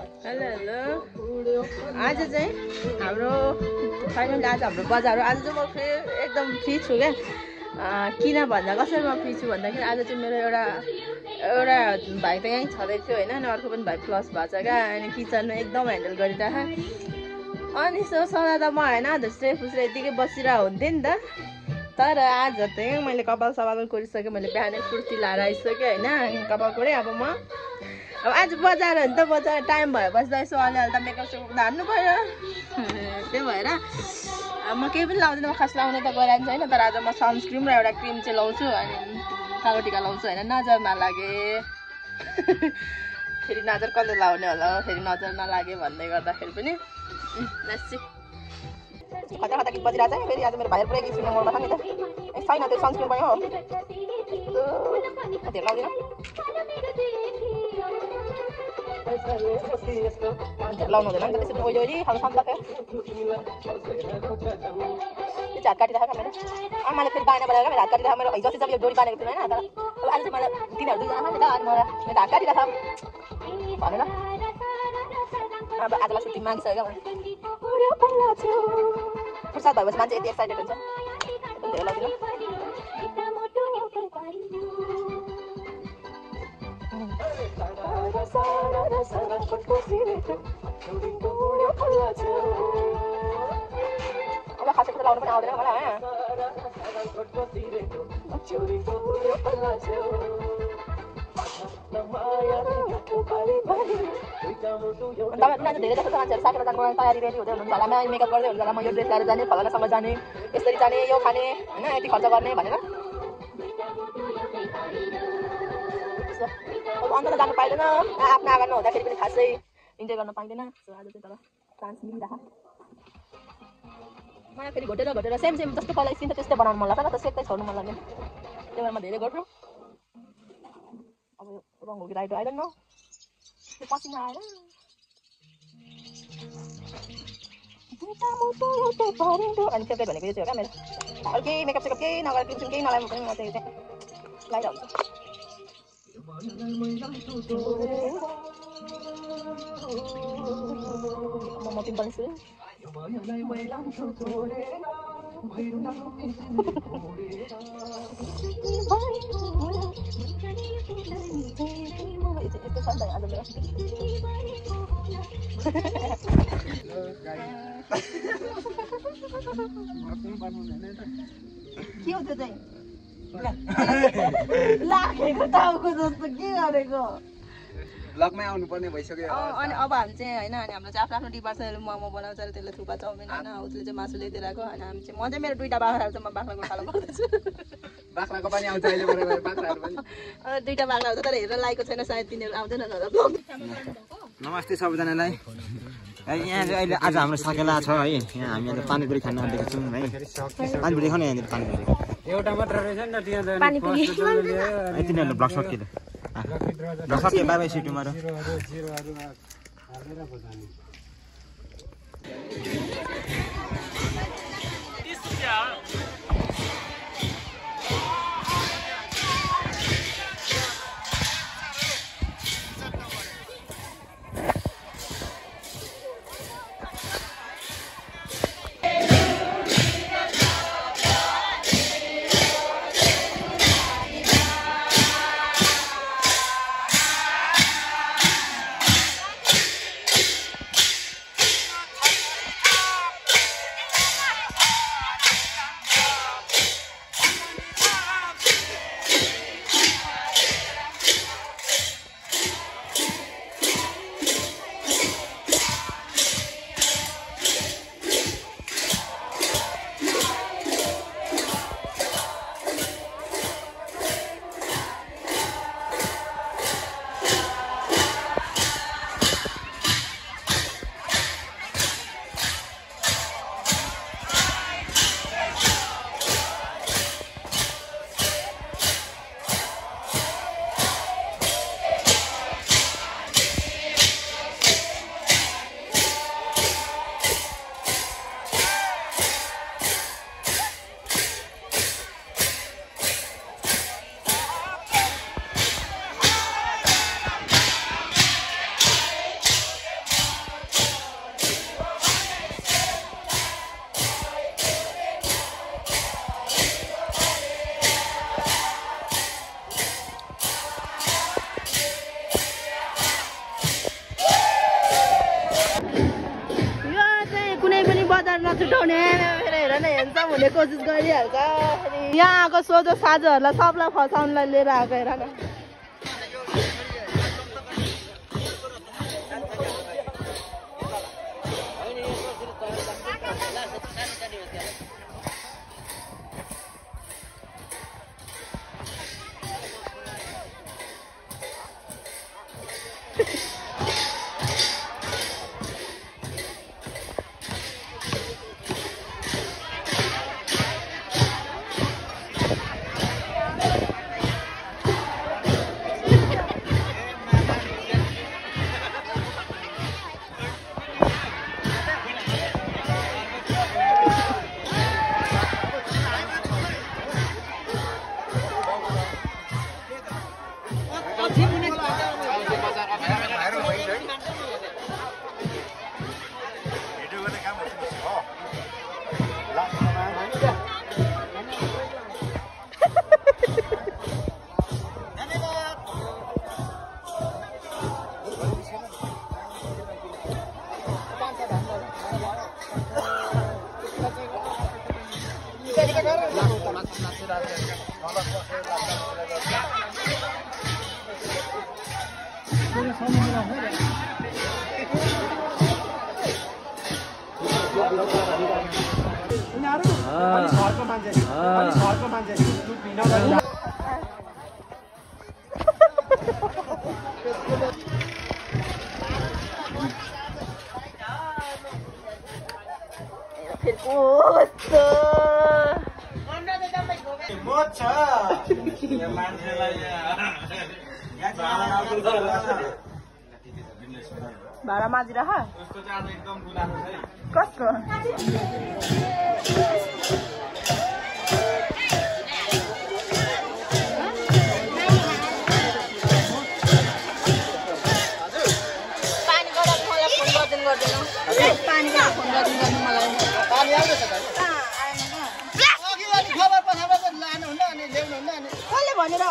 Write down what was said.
Hello hello आज चाहिँ हाम्रो फाइनली आज हाम्रो बजार हो। आज चाहिँ म एकदम फ्री छु क्या। किन भन्दा कसरी म फ्री छु भन्दाखेरि आज चाहिँ मेरो एउटा भाइ त यहीँ छँदै थियो होइन, अनि अर्को पनि भाइ प्लस भएको छ क्या। अनि किचनमा एकदम ह्यान्डल गरिरहेको अनि सदा त म होइन धुस्रे फुस्रे यतिकै बसिरहेको हुन्थेँ नि त। तर आज चाहिँ मैले कपाल सपाल कोरिसकेँ, मैले बिहानै कुर्ती लाएर आइसकेँ होइन, कपाल कोरेँ। अब आज बजार हो नि त, बजार टाइम भएपछि त यसो अलिअलि त मेकअप सेकअप हान्नु पऱ्यो। त्यही भएर म केही पनि लाउँदिनँ, म खास लाउने त गइरहेको छैन। तर आज म सनस्क्रिन र एउटा क्रिम चाहिँ लाउँछु, अनि कालो टिका लाउँछु होइन, नजर नलागे। फेरि नजर कसले लाउने होला, फेरि नजर नलागे भन्दै गर्दाखेरि पनि खतरा खतरा गीत बजिरहेको छ। फेरि आज मेरो भाइहरू पुरै गीत सुन्ने मोडमा छ नि त। छैन त्यो सनस्क्रिन पनि हो, त्यो लाउँदिनँ। लाउनु हुँदैन नि त त्यसरी, ओइली ओइली खानु सक्छ त्यो। हात काटिरहेको मेरो आमाले फेरि बाना बनाएर मेरो हात काटिरहेको। मेरो हिजो चाहिँ यो डोरी बानेको थिएन होइन, तर अब आज चाहिँ मलाई तिनीहरू दुईजना नि त, अनि मलाई मेरो हात काटिरहेको भनेर अब आजलाई छुट्टी मागिसक्यो क्या मैले। फुर्सद भएपछि मान्छे यति एक्साइटेड हुन्छ। धेरै लाग्दिनँ। अब खासै कुरा लाउनु पनि आउँदैन मलाई होइन। तपाईँ धेरै जस्तो मान्छेहरू साकेर जानु तयारी रेडी हुँदै हुनुहुन्छ होला, मेकअप गर्दै हुनुहुन्छ होला, म यो ड्रेस लगाएर जाने, फलानासँग जाने, यसरी जाने, यो खाने होइन, यति खर्च गर्ने भनेर। अब अन्त त जानु पाइँदैन, आफ्नो आँगन नहुँदाखेरि पनि खासै इन्जोय गर्न पाइँदैन। आज चाहिँ तर चान्स मिलिरहेको। मलाई फेरि घोटेर सेम जस्तो कलर स्किन त त्यस्तै बनाउनु मन लाग्छ नि त, सेक्दै छोड्नु मन लाग्दैन। त्यही भएर म धेरै गर्छु। अब रङ हो कि राइट आइडन्ट नो, त्यो पसिना आएर अनि फेभरेट भनेको यो चाहिँ हो क्या मेरो। अरू केही मेकअप सेकअप केही नगरेर क्रिम केही नलाग्नु पनि म चाहिँ लगाइरहेको हुन्छु। म पिम्पल छु। के हो त्यो चाहिँ लागेको टाउको जस्तो के गरेको ब्लगमै आउनुपर्ने भइसक्यो। अनि अब हामी चाहिँ होइन, अनि हाम्रो चाहिँ आफ्नो आफ्नो डिपार्ट छ। मोमो बनाउँछ र त्यसले थुक्पा चाउमिन होइन, उसले चाहिँ मासु ल्याइदिएर आएको। अनि हामी चाहिँ म चाहिँ मेरो दुईवटा बाख्राहरू चाहिँ म बाख्राको खालो पाउँदैछु। बाख्राको पनि आउँछ अहिले बराबर, बाख्राहरू पनि। दुईवटा बाख्राहरू तर हेरेर लागेको छैन, सायद तिनीहरू आउँदैन होला। नमस्ते सबैजनालाई। यहाँ चाहिँ अहिले आज हाम्रो साकेला छ है, यहाँ हामी अहिले पानीपुरी खान आँटेको छौँ है। पानीपुरी खाने यहाँनिर पानीपुरी एउटा मात्र रहेछ नि त त्यहाँ पानीपुरी तिनीहरूले ब्लग सकियो ब्लग सकियो। बाई बाई सिटी मार। उठाउने फेरि हेर न हेन्सम हुने कोसिस गरिहाल्छ यहाँ आएको सोझो साझोहरूलाई सबलाई फसाउनलाई लिएर आएको हेर न भाडा माझिरह कसको कसले भनेर